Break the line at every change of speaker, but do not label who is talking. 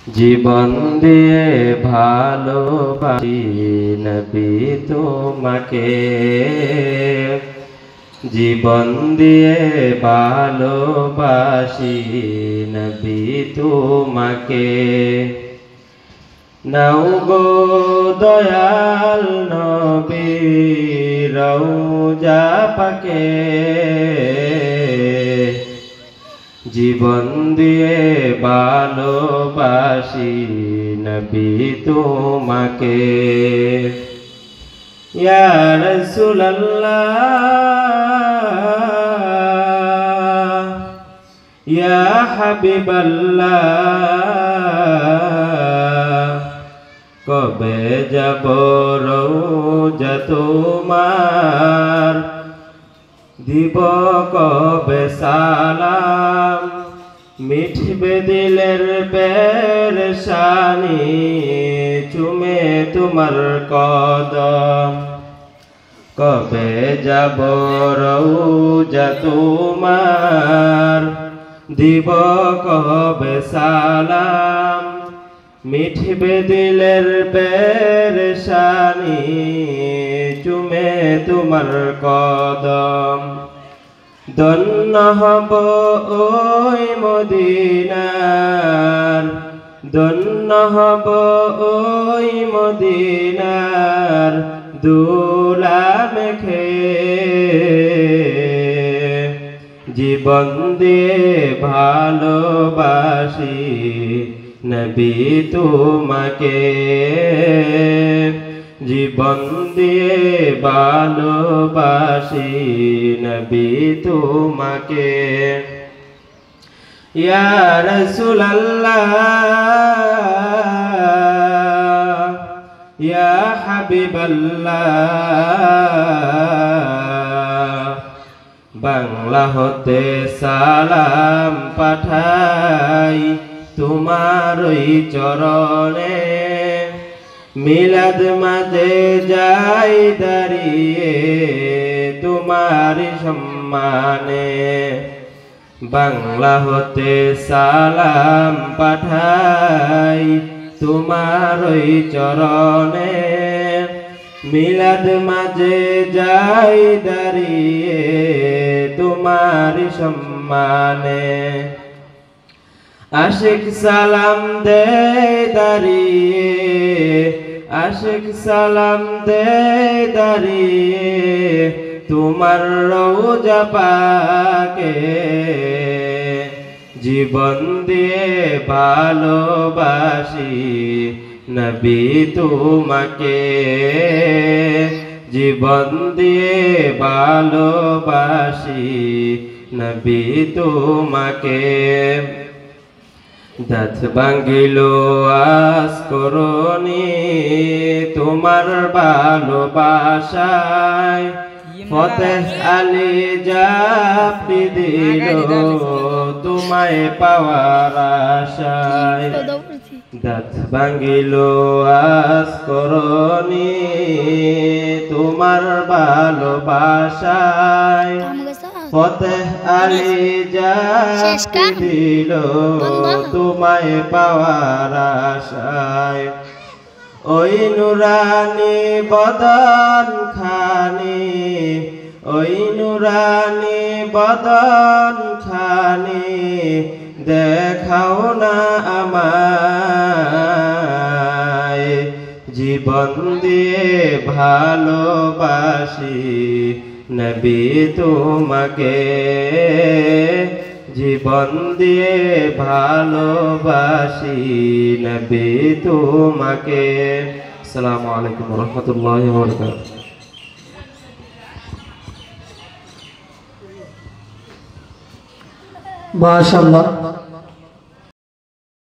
জীবন দিয়ে ভালোবাসি নবী তোমাকে, জীবন দিয়ে ভালোবাসি নবী তোমাকে। নাও গো দয়াল নবী রওজা পাকে, জীবন দিয়ে ভালোবাসি নবী তোমাকে। ইয়া রাসূলুল্লাহ ইয়া হাবিবাল্লাহ, কবে যাব রওজা তোমার, দিব কবে সালাম, মিটবে দিলের পেরেশানি, চুমে তোমার কদম। কবে যাব রওজা তোমার, দিব কবে সালাম, মিটবে দিলের পেরেশানি, চুমে তোমার কদম। ধন্য হব ওই মদিনার, ধন্য হব ওই মদিনার দুলা মেখে, জীবন দিয়ে ভালোবাসি নবী তোমাকে, জীবন দিয়ে ভালোবাসি নবী তোমাকে। ইয়া রাসূলুল্লাহ ইয়া হাবিবাল্লাহ, বাংলা হতে সালাম পাঠাই তোমার ওই চরণে, মিলাদ মাঝে যাই দাঁড়িয়ে তোমার সম্মানে। বাংলা হতে সালাম পাঠাই তোমার ওই চরণে, মিলাদ মাঝে যাই দাঁড়িয়ে তোমার সম্মানে। আশিক সালাম দে দাঁড়িয়ে, আশিক সালাম দে দাঁড়িয়ে তোমার রওজা পাকে, জীবন দিয়ে ভালোবাসি নবী তোমাকে, জীবন দিয়ে ভালোবাসি নবী তোমাকে। দাঁত ভাঙ্গিল আস করনি তোমার ভালোবাসায়, ফতেহ আলী জাপটি দিল তোমায় পাওয়ার আশায়। দাঁত ভাঙ্গিল আস করনি তোমার ভালোবাসায়, ফতেহ আলী জাপটি দিল তোমায় পাওয়ার আশায়। ওই নুরানি বদন খানি, ওই নুরানি বদন খানি দেখাও না আমায়, জীবন দিয়ে ভালোবাসি নবী তোমাকে, জীবন দিয়ে ভালোবাসি নবী তোমাকে। আসসালামু আলাইকুম ওয়া রাহমাতুল্লাহি ওয়া বারাকাতুহু।
মাশাআল্লাহ।